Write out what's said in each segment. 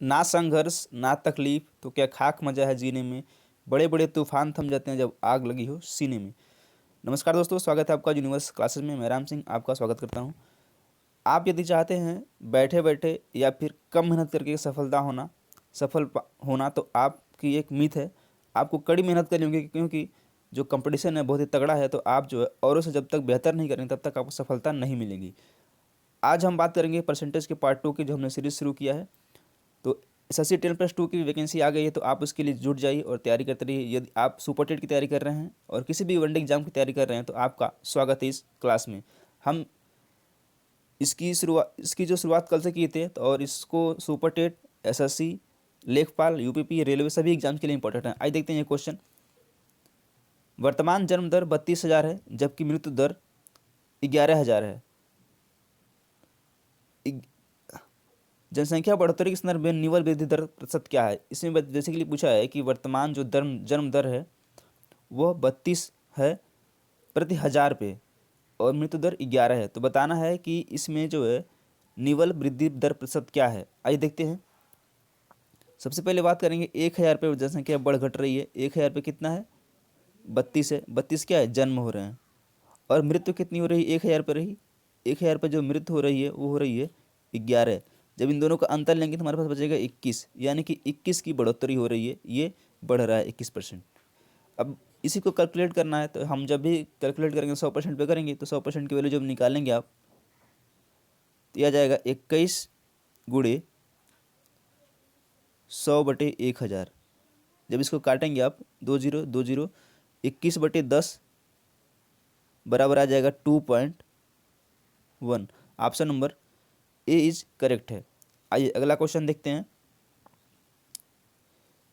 ना संघर्ष ना तकलीफ तो क्या खाक मजा है जीने में, बड़े बड़े तूफान थम जाते हैं जब आग लगी हो सीने में। नमस्कार दोस्तों, स्वागत है आपका यूनिवर्स क्लासेस में। मैं राम सिंह आपका स्वागत करता हूं। आप यदि चाहते हैं बैठे बैठे या फिर कम मेहनत करके होना तो आपकी एक मिथ है। आपको कड़ी मेहनत करनी होगी, क्योंकि जो कंपटीशन है बहुत ही तगड़ा है। तो आप जो है औरों से जब तक बेहतर नहीं करेंगे तब तक आपको सफलता नहीं मिलेगी। आज हम बात करेंगे परसेंटेज के पार्ट 2 की, जो हमने सीरीज शुरू किया है। तो एसएससी 10+2 की वैकेंसी आ गई है, तो आप उसके लिए जुट जाइए और तैयारी करते रहिए। यदि आप सुपर टेट की तैयारी कर रहे हैं और किसी भी वनडे एग्जाम की तैयारी कर रहे हैं तो आपका स्वागत है इस क्लास में। हम इसकी जो शुरुआत कल से किए थे, तो और इसको सुपर टेट, एसएससी, लेखपाल, यूपीपी, रेलवे सभी एग्जाम के लिए इंपॉर्टेंट है। आइए देखते हैं ये क्वेश्चन। वर्तमान जन्म दर 32,000 है, जबकि मृत्यु दर 11,000 है। जनसंख्या बढ़ोतरी के संदर्भ में निवल वृद्धि दर प्रतिशत क्या है? इसमें बेसिकली पूछा है कि वर्तमान जो जन्म दर है वह 32 है प्रति हजार पे, और मृत्यु दर 11 है। तो बताना है कि इसमें जो है निवल वृद्धि दर प्रतिशत क्या है। आइए देखते हैं। सबसे पहले बात करेंगे 1,000 पे जनसंख्या बढ़ घट रही है। 1,000 पे कितना है? 32 है। 32 क्या है? जन्म हो रहे हैं। और मृत्यु कितनी हो रही है? 1,000 पे रही। 1,000 पे जो मृत्यु हो रही है वो हो रही है 11। जब इन दोनों का अंतर लेंगे तो हमारे पास बचेगा 21, यानी कि 21 की बढ़ोतरी हो रही है। ये बढ़ रहा है 21%। अब इसी को कैलकुलेट करना है, तो हम जब भी कैलकुलेट करेंगे 100% पे करेंगे, तो 100% की वैल्यू जब निकालेंगे आप, तो यह आ जाएगा 21 गुणे 100/1000। जब इसको काटेंगे आप, 20 21/10 बराबर आ जाएगा 2.1। Option number A is correct है। आइए अगला क्वेश्चन देखते हैं।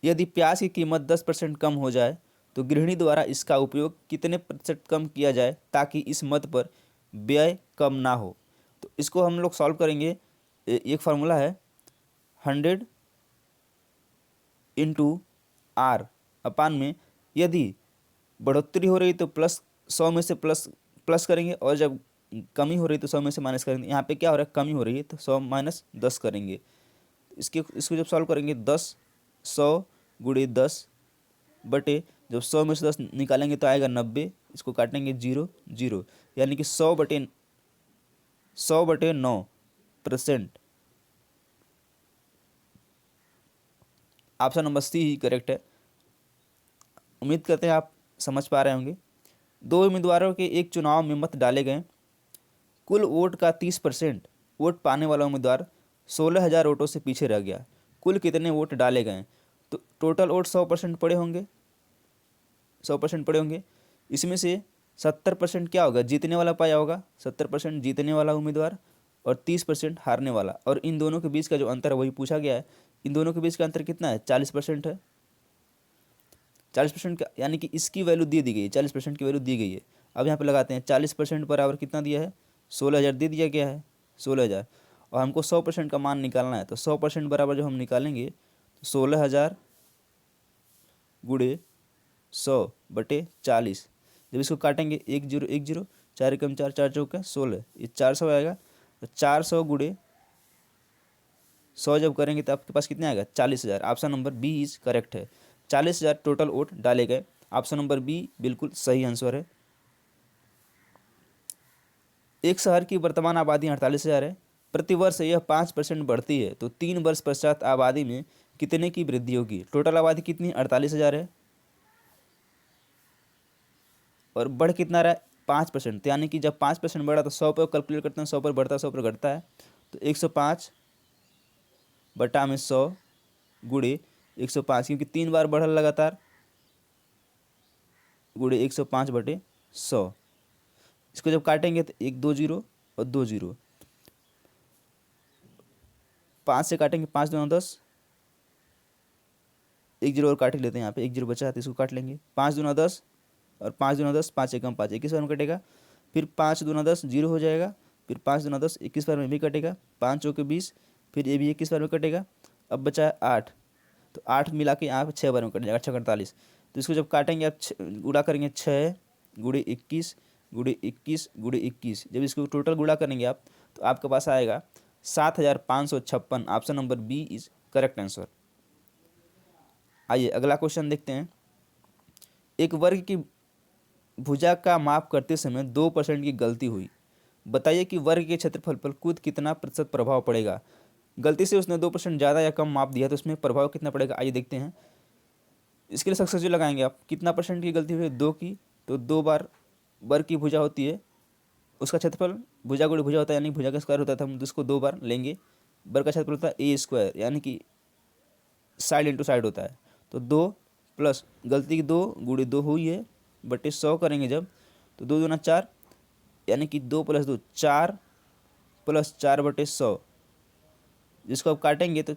यदि प्याज की कीमत 10% कम हो जाए तो गृहिणी द्वारा इसका उपयोग कितने प्रतिशत कम किया जाए ताकि इस मद पर व्यय कम ना हो? तो इसको हम लोग सॉल्व करेंगे। एक फार्मूला है 100 इंटू आर अपान में। यदि बढ़ोतरी हो रही तो प्लस 100 में से प्लस प्लस करेंगे, और जब कमी हो रही तो 100 में से माइनस करेंगे। यहाँ पे क्या हो रहा है? कमी हो रही है तो 100 माइनस 10 करेंगे। इसको जब सॉल्व करेंगे 100 गुणे 10 बटे, जब 100 में से 10 निकालेंगे तो आएगा 90। इसको काटेंगे 0 0, यानी कि 100/9%। ऑप्शन नंबर सी ही करेक्ट है। उम्मीद करते हैं आप समझ पा रहे होंगे। दो उम्मीदवारों के एक चुनाव में मत डाले गए। कुल वोट का 30% वोट पाने वाला उम्मीदवार 16,000 वोटों से पीछे रह गया। कुल कितने वोट डाले गए? तो टोटल वोट 100% पड़े होंगे। 100% पड़े होंगे। इसमें से 70% क्या होगा? जीतने वाला पाया होगा। 70% जीतने वाला उम्मीदवार और 30% हारने वाला। और इन दोनों के बीच का जो अंतर है वही पूछा गया है। इन दोनों के बीच का अंतर कितना है? 40% है। 40% का, यानी कि इसकी वैल्यू दे दी गई है। 40% की वैल्यू दी गई है। अब यहाँ पे लगाते हैं 40% बराबर कितना दिया है? 16,000 दे दिया गया है। 16,000, और हमको 100% का मान निकालना है। तो 100% बराबर जो हम निकालेंगे तो 16,000 गुणे 100/40। जब इसको काटेंगे 10 10, 4 एकम 4, 4 चौका 16, ये 400 आएगा। तो 400 गुणे 100 जब करेंगे तो आपके पास कितने आएगा? 40,000। Option number B is correct है। 40,000 टोटल वोट डाले गए। ऑप्शन नंबर बी बिल्कुल सही आंसर है। एक शहर की वर्तमान आबादी 48,000 है। प्रतिवर्ष यह 5% बढ़ती है, तो 3 वर्ष पश्चात आबादी में कितने की वृद्धि होगी? टोटल आबादी कितनी? 48,000 है, और बढ़ कितना रहा है? 5%। यानी कि जब 5% बढ़ा तो 100 पर कैलकुलेट करते हैं। 100 पर बढ़ता है, 100 पर घटता है। तो 105/100 गुणे 105, क्योंकि 3 बार बढ़ल लगातार, गुणे 105/100। इसको जब काटेंगे तो 1 2 0 और 2 0, 5 से काटेंगे 5 2 10, 1 0 और काट ही लेते हैं। यहाँ पे 1 0 बचा है तो इसको काट लेंगे। 5 2 10 और 5 2 10, 5 एकम 5, 21 बार में कटेगा। फिर 5 2 10 0 हो जाएगा। फिर 5 2 10 21 बार में भी कटेगा। 5 चौके 20, फिर ये भी 21 बार में कटेगा। अब बचा है 8, तो 8 मिला के यहाँ पे 6 बार में कट जाएगा, 6 48। तो इसको जब काटेंगे आप गुणा करेंगे 6 गुणे 21 गुणे 21 गुणे 21। जब इसको टोटल गुणा करेंगे आप, तो आपके पास आएगा 7,556। Option number B is correct answer. आइए अगला क्वेश्चन देखते हैं। एक वर्ग की भुजा का माप करते समय 2% की गलती हुई, बताइए कि वर्ग के क्षेत्रफल पर कुल कितना प्रतिशत प्रभाव पड़ेगा। गलती से उसने 2% ज़्यादा या कम माप दिया तो उसमें प्रभाव कितना पड़ेगा, आइए देखते हैं। इसके लिए सक्सेसफुल लगाएंगे आप। कितना परसेंट की गलती हुई है, 2 की, तो 2 बार वर्ग की भुजा होती है, उसका क्षेत्रफल भुजा गुणे भुजा होता है, यानी भुजा का स्क्वायर होता था, हम उसको 2 बार लेंगे। वर्ग का क्षेत्रफल होता है ए स्क्वायर, यानी कि साइड इंटू साइड होता है। तो 2 प्लस गलती की 2 गुणे 2 हुई है बटे 100 करेंगे जब, तो 2 दूना 4, यानी कि 2 प्लस 2 4 प्लस 4 बटे 100, जिसको आप काटेंगे तो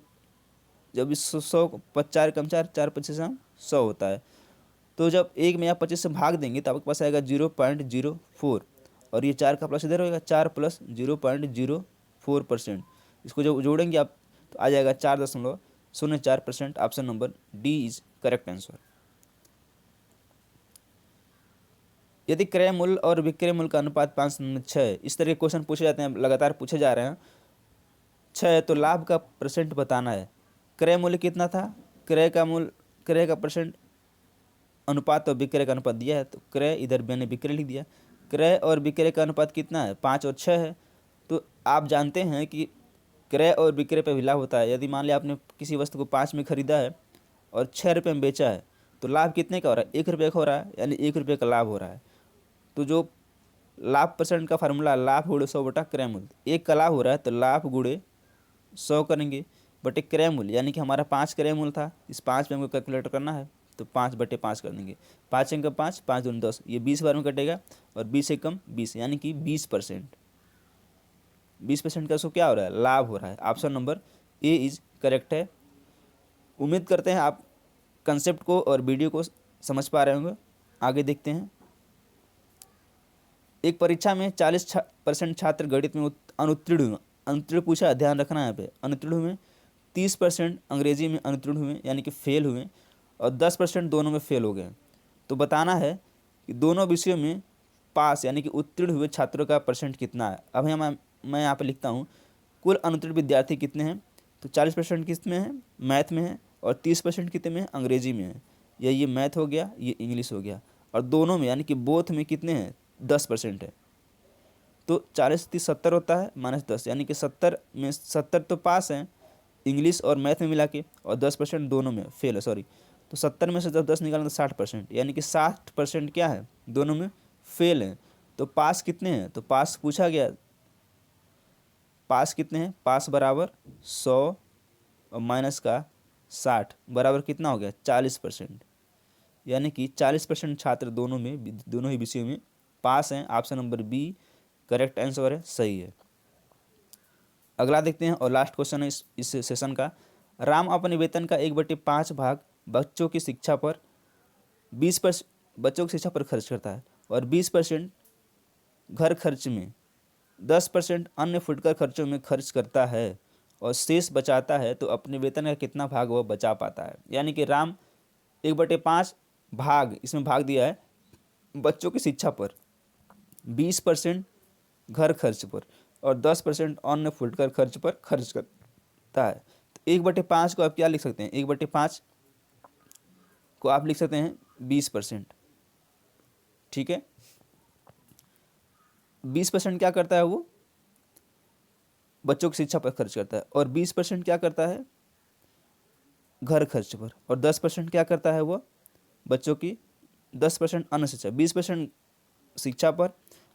जब इस 100 4 कम 4 4 25 हम 100 होता है। तो जब एक में आप 25 से भाग देंगे तो आपके पास आएगा 0.04, और ये 4 का प्लस इधर होगा, 4 प्लस 0.04%। इसको जब जोड़ेंगे आप तो आ जाएगा 4.04%। Option number D is correct answer. यदि क्रय मूल्य और विक्रय मूल्य का अनुपात 5:6, इस तरह के क्वेश्चन पूछे जाते हैं, लगातार पूछे जा रहे हैं। 6 तो लाभ का परसेंट बताना है। क्रय मूल्य कितना था, क्रय का परसेंट अनुपात तो विक्रय का अनुपात दिया है, तो क्रय इधर मैंने विक्रय लिख दिया। क्रय और विक्रय का अनुपात कितना है, 5 और 6 है। तो आप जानते हैं कि क्रय और विक्रय पर भी लाभ होता है। यदि मान लिया आपने किसी वस्तु को 5 में खरीदा है और 6 रुपये में बेचा है, तो लाभ कितने का हो रहा है, 1 रुपये का हो रहा है, यानी 1 रुपये का लाभ हो रहा है। तो जो लाभ परसेंट का फार्मूला, लाभ गुणे 100 बटा क्रय मूल्य, 1 का लाभ हो रहा है तो लाभ गुणे 100 करेंगे बटे क्रय मूल्य, यानी कि हमारा 5 क्रय मूल्य था, इस 5 में हमको कैलकुलेट करना है, तो 5 बटे 5 कर देंगे। 5 अंक 5, 5 दूनी 10, ये 20 बार में कटेगा, और 20 से कम 20, यानी कि 20%। 20% का उसको क्या हो रहा है, लाभ हो रहा है। Option number A is correct है। उम्मीद करते हैं आप कंसेप्ट को और वीडियो को समझ पा रहे होंगे। आगे देखते हैं। एक परीक्षा में 40% छात्र गणित में अनुत्तीर्ण हुए। अनुत्तीर्ण पूछा, ध्यान रखना है यहाँ पे, अनुत्तीर्ण हुए। 30% अंग्रेजी में अनुत्तीर्ण हुए, यानी कि फेल हुए, और 10% दोनों में फेल हो गए। तो बताना है कि दोनों विषयों में पास यानी कि उत्तीर्ण हुए छात्रों का परसेंट कितना है। अब मैं यहाँ पे लिखता हूँ, कुल अनुत्तीर्ण विद्यार्थी कितने हैं, तो 40% किस में है, मैथ में है, और 30% कितने में है, अंग्रेजी में है। ये मैथ हो गया, ये इंग्लिश हो गया, और दोनों में यानी कि बोथ में कितने हैं, 10% है। तो 40 30 70 होता है, -10, यानी कि 70 में 70 तो पास हैं इंग्लिश और मैथ में मिला के, और 10% दोनों में फेल है, सॉरी। तो 70 में से जब 10 निकालें तो 60%, यानी कि 60% क्या है, दोनों में फेल हैं। तो पास कितने हैं, तो पास पूछा गया, पास कितने हैं, पास बराबर 100 और माइनस का 60 बराबर कितना हो गया, 40%। यानी कि 40% छात्र दोनों ही विषयों में पास हैं। Option number B correct answer है, सही है। अगला देखते हैं और लास्ट क्वेश्चन है इस सेशन का। राम अपने वेतन का 1/5 भाग बच्चों की शिक्षा पर 20% बच्चों की शिक्षा पर खर्च करता है, और 20% घर खर्च में, 10% अन्य फुटकर खर्चों में खर्च करता है, और शेष बचाता है, तो अपने वेतन का कितना भाग वह बचा पाता है। यानी कि राम 1/5 भाग, इसमें भाग दिया है बच्चों की शिक्षा पर, 20% घर खर्च पर, और 10% अन्य फुटकर खर्च पर खर्च करता है। तो 1/5 को आप क्या लिख सकते हैं, 1/5 को आप लिख सकते हैं 20%। ठीक है, 20% क्या करता है, वो बच्चों की शिक्षा पर खर्च करता है, और 20% क्या करता है, घर खर्च पर, और 10% क्या करता है, वो बच्चों की 10% अन्य शिक्षा, 20% शिक्षा पर,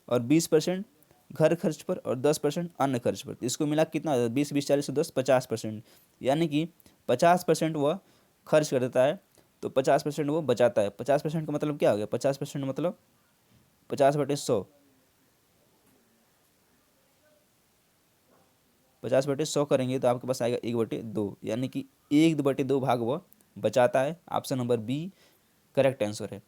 और 20% घर खर्च पर, और 10% अन्य खर्च पर। इसको मिला कितना, 20 20 40 10 50%, यानी कि 50% वह खर्च कर देता है, तो 50% वो बचाता है। 50% का मतलब क्या हो गया, 50% मतलब 50/100, 50/100 करेंगे तो आपके पास आएगा 1/2, यानी कि 1/2 भाग वह बचाता है। Option number B correct answer है।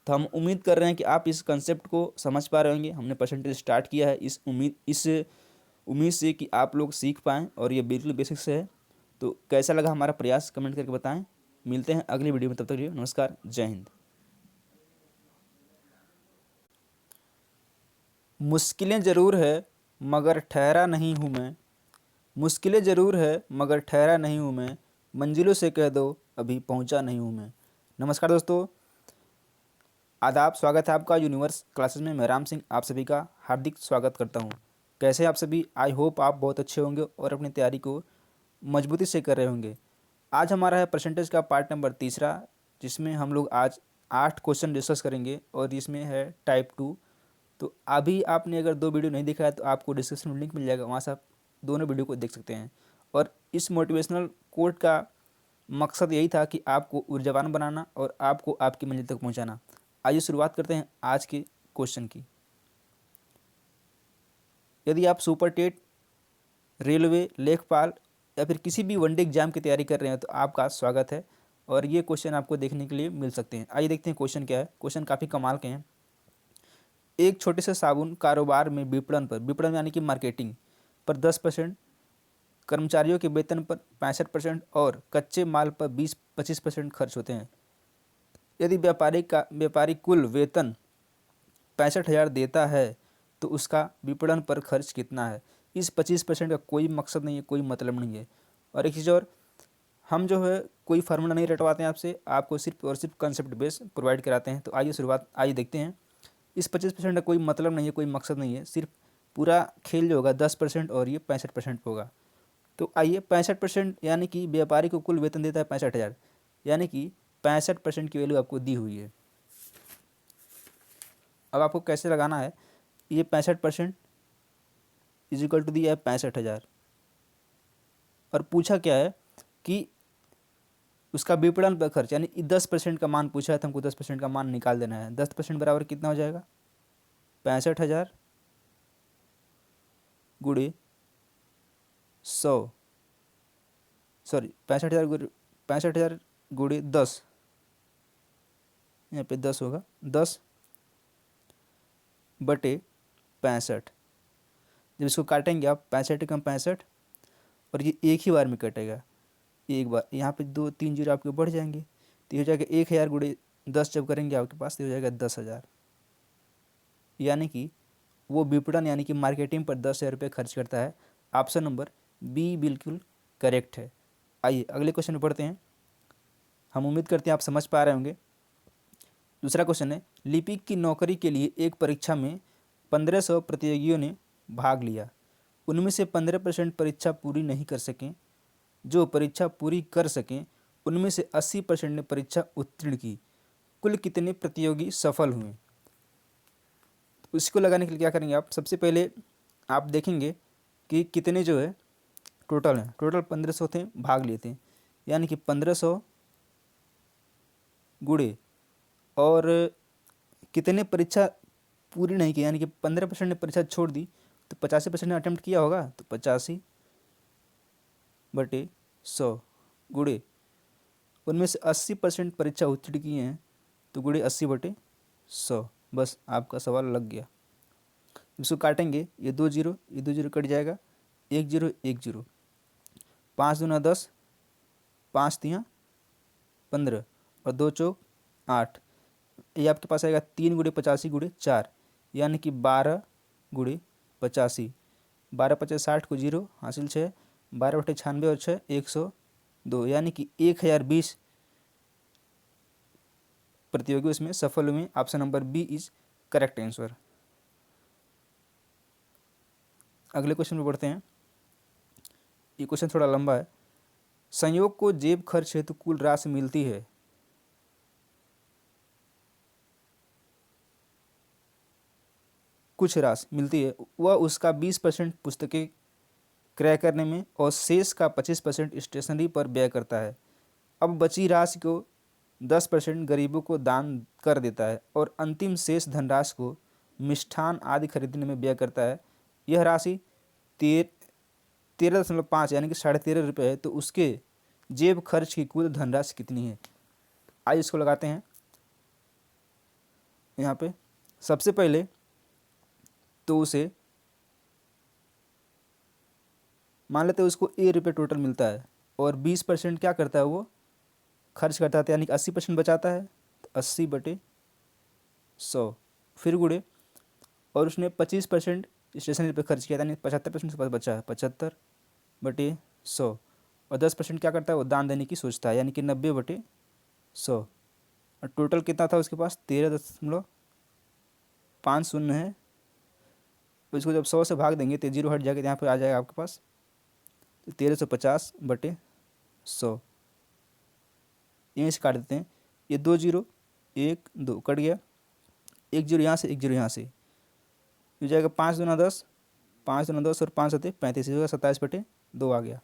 तो हम उम्मीद कर रहे हैं कि आप इस कंसेप्ट को समझ पा रहे होंगे। हमने परसेंटेज स्टार्ट किया है इस उम्मीद से कि आप लोग सीख पाएँ, और ये बिल्कुल बेसिक से है। तो कैसा लगा हमारा प्रयास, कमेंट करके बताएं। मिलते हैं अगली वीडियो में, तब तक के लिए नमस्कार, जय हिंद। मुश्किलें ज़रूर है मगर ठहरा नहीं हूँ मैं, मुश्किलें ज़रूर है मगर ठहरा नहीं हूँ मैं, मंजिलों से कह दो अभी पहुंचा नहीं हूं मैं। नमस्कार दोस्तों, आदाब, स्वागत है आपका यूनिवर्स क्लासेस में। मैं राम सिंह आप सभी का हार्दिक स्वागत करता हूं। कैसे हैं आप सभी? आई होप आप बहुत अच्छे होंगे और अपनी तैयारी को मजबूती से कर रहे होंगे। आज हमारा है परसेंटेज का पार्ट नंबर तीसरा, जिसमें हम लोग आज 8 क्वेश्चन डिस्कस करेंगे और इसमें है टाइप 2। तो अभी आपने अगर 2 वीडियो नहीं देखा है तो आपको डिस्क्रिप्शन में लिंक मिल जाएगा, वहाँ से आप दोनों वीडियो को देख सकते हैं। और इस मोटिवेशनल कोट का मकसद यही था कि आपको ऊर्जावान बनाना और आपको आपकी मंजिल तक पहुंचाना। आइए शुरुआत करते हैं आज के क्वेश्चन की। यदि आप सुपर टेट, रेलवे, लेखपाल या फिर किसी भी वनडे एग्जाम की तैयारी कर रहे हैं तो आपका स्वागत है और ये क्वेश्चन आपको देखने के लिए मिल सकते हैं। आइए देखते हैं क्वेश्चन क्या है। क्वेश्चन काफ़ी कमाल के हैं। एक छोटे से साबुन कारोबार में विपणन यानी कि मार्केटिंग पर 10%, कर्मचारियों के वेतन पर 65% और कच्चे माल पर 20-25% खर्च होते हैं। यदि व्यापारी कुल वेतन 65,000 देता है तो उसका विपणन पर खर्च कितना है? इस 25% का कोई मकसद नहीं है, कोई मतलब नहीं है। और एक चीज़ और, हम जो है कोई फार्मूला नहीं रटवाते हैं आपसे, आपको सिर्फ और सिर्फ कंसेप्ट बेस प्रोवाइड कराते हैं। तो आइए देखते हैं। इस 25% का कोई मतलब नहीं है, कोई मकसद नहीं है, सिर्फ पूरा खेल जो होगा 10% और ये 65% होगा। तो आइए 65% यानी कि व्यापारी को कुल वेतन देता है 65,000, यानी कि 65% की वैल्यू आपको दी हुई है। अब आपको कैसे लगाना है? ये 65% इज इक्वल टू दिया है 65,000 और पूछा क्या है कि उसका विपणन पर खर्च यानी 10% का मान पूछा है, तो हमको 10% का मान निकाल देना है। 10% बराबर कितना हो जाएगा? 65,000 गुणे 100, सॉरी 65,000 गुणे 10, यहाँ पे 10 होगा, 10 बटे 65। जब इसको काटेंगे आप 65 कम 65 और ये एक ही बार में कटेगा, एक बार यहाँ पे 2-3 जीरो आपके बढ़ जाएंगे, तो ये हो जाएगा 1,000 गुणे 10 जब करेंगे आपके पास तो हो जाएगा 10,000। यानी कि वो विपणन यानी कि मार्केटिंग पर 10,000 रुपये खर्च करता है। ऑप्शन नंबर बी बिल्कुल करेक्ट है। आइए अगले क्वेश्चन में पढ़ते हैं। हम उम्मीद करते हैं आप समझ पा रहे होंगे। दूसरा क्वेश्चन है, लिपिक की नौकरी के लिए एक परीक्षा में 1,500 प्रतियोगियों ने भाग लिया। उनमें से 15% परीक्षा पूरी नहीं कर सकें। जो परीक्षा पूरी कर सकें उनमें से 80% ने परीक्षा उत्तीर्ण की। कुल कितने प्रतियोगी सफल हुए? उसको लगाने के लिए क्या करेंगे आप? सबसे पहले आप देखेंगे कि कितने जो है टोटल हैं। टोटल 1,500 थे, भाग लिए थे, यानी कि 1,500 गुणे और कितने परीक्षा पूरी नहीं की, यानी कि 15% ने परीक्षा छोड़ दी, तो 85% ने अटेम्प्ट किया होगा, तो 85 बटे 100 गुणे उनमें से 80% परीक्षा उत्तीर्ण किए हैं, तो गुणे 80 बटे 100। बस आपका सवाल लग गया। इसको काटेंगे, ये 2 जीरो, ये 2 जीरो कट जाएगा, 1 जीरो 1 जीरो, 5 दूना 10, 5 तियाँ 15 और 2 चौक 8। ये आपके पास आएगा 3 गुणे 85 गुणे 4, यानी कि 12 गुणे 85। 12 50 60 को जीरो हासिल 6, 12 बटे 96 और 6 102, यानी कि 1,020 प्रतियोगी उसमें सफल हुए। Option number B is correct answer. अगले क्वेश्चन में बढ़ते हैं। ये क्वेश्चन थोड़ा लंबा है। संयोग को जेब खर्च हेतु कुल राशि मिलती है। कुछ राशि मिलती है, वह उसका 20% पुस्तकें क्रय करने में और शेष का 25% स्टेशनरी पर व्यय करता है। अब बची राशि को 10% गरीबों को दान कर देता है और अंतिम शेष धनराशि को मिष्ठान आदि खरीदने में व्यय करता है। यह राशि 13.5 यानी कि 13.5 रुपये है, तो उसके जेब खर्च की कुल धनराशि कितनी है? आइए इसको लगाते हैं। यहाँ पे सबसे पहले तो उसे मान लेते हैं उसको ₹1 टोटल मिलता है और 20% क्या करता है वो खर्च करता है, यानी कि 80% बचाता है, तो 80 बटे 100 फिर गुणे और उसने 25% स्टेशनरी पे खर्च किया, यानी 75% उसके पास बचा है, 75 बटे 100 और 10% क्या करता है, वो दान देने की सोचता है, यानी कि 90/100। और टोटल कितना था उसके पास, 13.50 है। तो इसको जब 100 से भाग देंगे तो 0 हट जाएगा, यहाँ पर आ जाएगा आपके पास 1350/100। यहीं से काट देते हैं, ये 2 0 1 2 कट गया, 1 0 यहाँ से 1 0 यहाँ से, हो जाएगा 5 दूना 10, 5 दूना 10 और 5 होते 35, होगा 27/2 आ गया।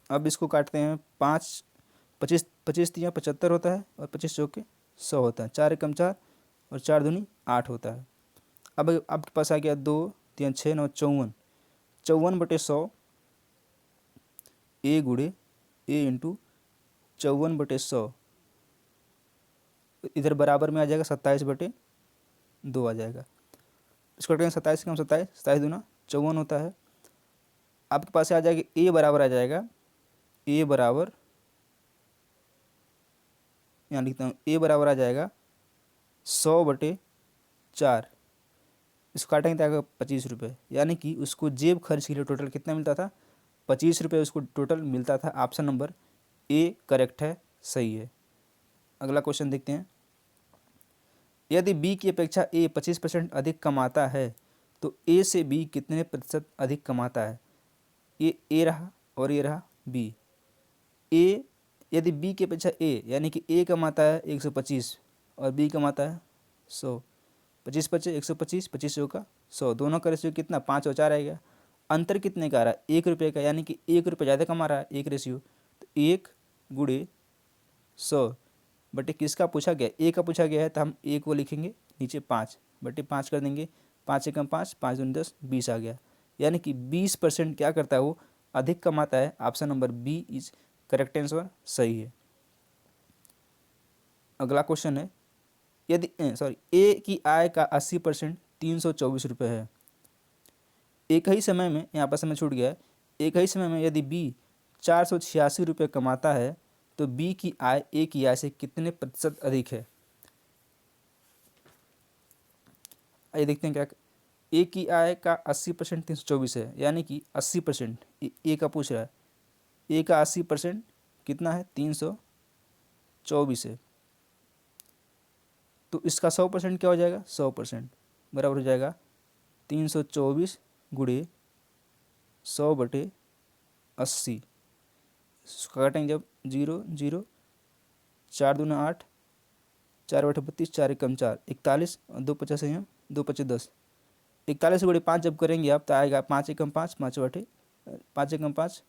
अब इसको काटते हैं, 5 25 25 तियाँ 75 होता है और 25 चौके 100 होता है, 4 एकम 4 और 4 दूनी 8 होता है। अब आपके पास आ गया 2 3 6 9 54, 54/100 ए गुड़े ए इंटू 54/100, इधर बराबर में आ जाएगा 27/2 आ जाएगा। इसको कटेंगे 27 कम 27, 27 दूना 54 होता है। आपके पास आ जाएगा ए बराबर आ जाएगा, ए बराबर यहाँ लिखता हूँ, ए बराबर आ जाएगा 100/4। इसको काटेंगे तो आएगा 25 रुपये, यानी कि उसको जेब खर्च के लिए टोटल कितना मिलता था, 25 रुपये उसको टोटल मिलता था। ऑप्शन नंबर ए करेक्ट है, सही है। अगला क्वेश्चन देखते हैं, यदि बी की अपेक्षा ए 25% अधिक कमाता है तो ए से बी कितने प्रतिशत अधिक कमाता है। ये ए रहा और ये रहा बी। ए यदि बी की अपेक्षा ए, यानी कि ए कमाता है 125 और बी कमाता है 100, 25 25 125, 25 का 100, दोनों का रेशियो कितना, 5 और 4 आएगा। अंतर कितने का आ रहा है, 1 रुपये का, यानी कि 1 रुपये ज़्यादा कमा रहा है, एक रेशियो, तो 1 गुणे 100 बटे किसका पूछा गया, ए का पूछा गया है, तो हम ए को लिखेंगे नीचे 5/5 कर देंगे, 5 एकम 5, 5 दूनी 10, 20 आ गया। यानी कि 20% क्या करता है, वो अधिक कमाता है। Option number B is correct answer, सही है। अगला क्वेश्चन है, यदि ए की आय का 80% 324 रुपये है। एक ही समय में, यहाँ पर समय छूट गया है, एक ही समय में यदि बी 486 रुपये कमाता है तो बी की आय ए की आय से कितने प्रतिशत अधिक है। आइए देखते हैं क्या, ए की आय का 80% 324 है, यानी कि 80% ए का पूछ रहा है, ए का 80% कितना है, 324 है। तो इसका 100% क्या हो जाएगा, 100% बराबर हो जाएगा 324 गुणे 100/80। इसको काटेंगे जब 0 0, 4 दूना 8, 4/32, 4 एकम 4, 41 और 2 50 यहाँ, 2 25 10, 41 गुणे 5 जब करेंगे आप तो आएगा 5 एकम 5, 5 एकम 5,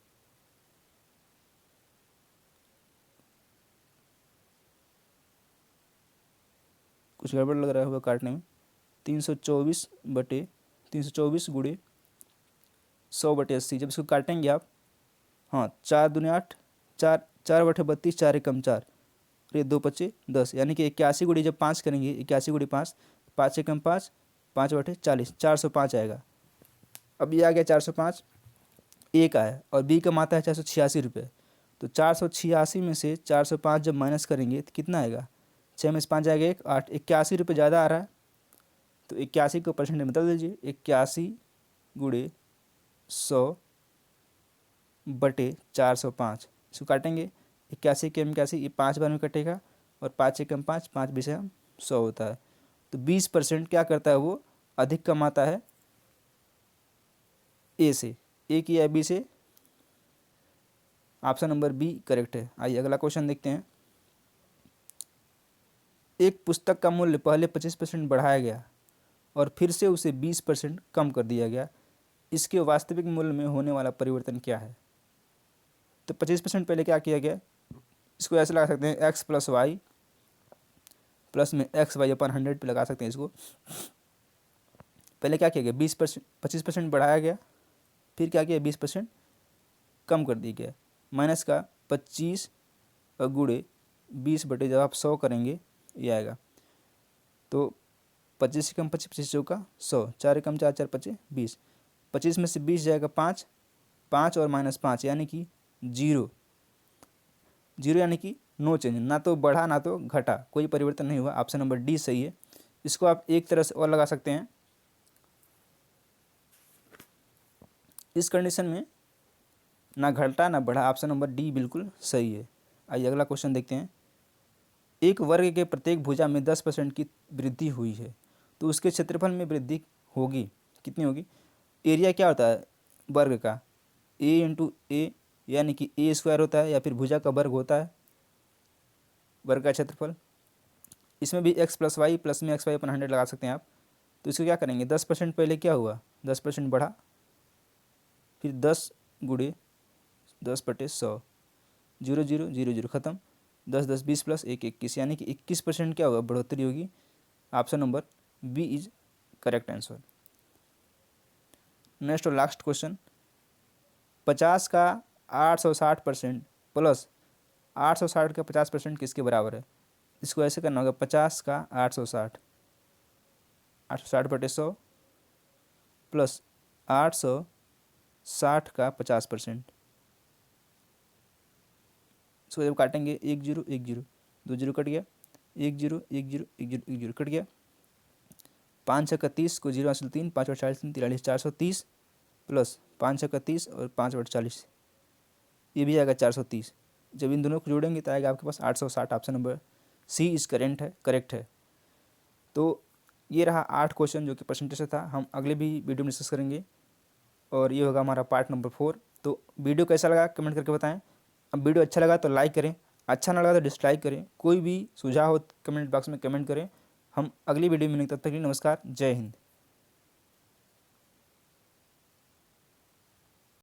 कुछ गड़बड़ लग रहा होगा काटने में, 324 गुणे 100/80। जब इसको काटेंगे आप, हाँ 4 दूनी 8, 4/32, 4 एकम 4, ये 2 25 10, यानी कि 81 गुड़ी जब 5 करेंगे, 81 गुड़ी 5, 5 एकम 5, 5/40, 405 आएगा। अब ये आ गया 405, ए का है और बी कमाता है 486 रुपये। तो 486 में से 405 जब माइनस करेंगे तो कितना आएगा, 6 में से 5 आएगा 1, 8, 81 रुपये ज़्यादा आ रहा है। तो 81 को परसेंट में बदल दीजिए, 81 गुणे 100/405। इसको काटेंगे, 81 के 81, ये 5 बार में कटेगा और 5 एकम 5, 5 बीस 100 होता है। तो 20% क्या करता है, वो अधिक कमाता है ए से, ए की या बी से। ऑप्शन नंबर बी करेक्ट है। आइए अगला क्वेश्चन देखते हैं, एक पुस्तक का मूल्य पहले 25% बढ़ाया गया और फिर से उसे 20% कम कर दिया गया, इसके वास्तविक मूल्य में होने वाला परिवर्तन क्या है। तो 25% पहले क्या किया गया, इसको ऐसे लगा सकते हैं, x + y प्लस में XY/100 पे लगा सकते हैं इसको। पहले क्या किया गया, 25% बढ़ाया गया, फिर क्या किया 20% कम कर दिया गया, माइनस का 25 और गुणे 20 बटे जब आप 100 करेंगे ये आएगा। तो 25 कम 25, 25 चौका 100, 4 कम 4, 4 25 20, 25 में से 20 जाएगा 5, 5 और -5 यानी कि 0, यानी कि नो चेंज, ना तो बढ़ा ना तो घटा, कोई परिवर्तन नहीं हुआ। ऑप्शन नंबर डी सही है। इसको आप एक तरह से और लगा सकते हैं, इस कंडीशन में ना घटा ना बढ़ा। ऑप्शन नंबर डी बिल्कुल सही है। आइए अगला क्वेश्चन देखते हैं। एक वर्ग के प्रत्येक भुजा में 10% की वृद्धि हुई है तो उसके क्षेत्रफल में वृद्धि होगी, कितनी होगी? एरिया क्या होता है वर्ग का? ए इंटू ए, यानी कि ए स्क्वायर होता है, या फिर भुजा का वर्ग होता है वर्ग का क्षेत्रफल। इसमें भी एक्स प्लस वाई प्लस में एक्स वाई अपन 100 लगा सकते हैं आप। तो इसको क्या करेंगे, 10% पहले क्या हुआ, 10% बढ़ा, फिर 10 गुड़े 10/100, 0 0 0 0 खत्म, 10 10 20 प्लस 1 21, यानी कि 21% क्या होगा, बढ़ोतरी होगी। Option number B is correct answer. Next और लास्ट क्वेश्चन। 50 का 860% प्लस 860 का 50% किसके बराबर है? इसको ऐसे करना होगा, 50 का 860, 860/100 प्लस 860 का 50%। इसको जब काटेंगे 1 0 1 0, 2 0 कट गया, 1 0 1 0 1 0 1 0 कट गया, 5 6 30 को 0 हासिल 3, 5 40 43 430 प्लस 5 6 30 और 5 40, ये भी आएगा 430। जब इन दोनों को जोड़ेंगे तो आएगा आपके पास 860। Option number C is correct है। तो ये रहा 8 क्वेश्चन जो कि परसेंटेज से था। हम अगले भी वीडियो में डिस्कस करेंगे और ये होगा हमारा पार्ट नंबर 4। तो वीडियो कैसा लगा कमेंट करके बताएं। अब वीडियो अच्छा लगा तो लाइक करें, अच्छा ना लगा तो डिसलाइक करें। कोई भी सुझाव हो कमेंट बॉक्स में कमेंट करें। हम अगली वीडियो में मिलेंगे, तब तक के लिए नमस्कार, जय हिंद।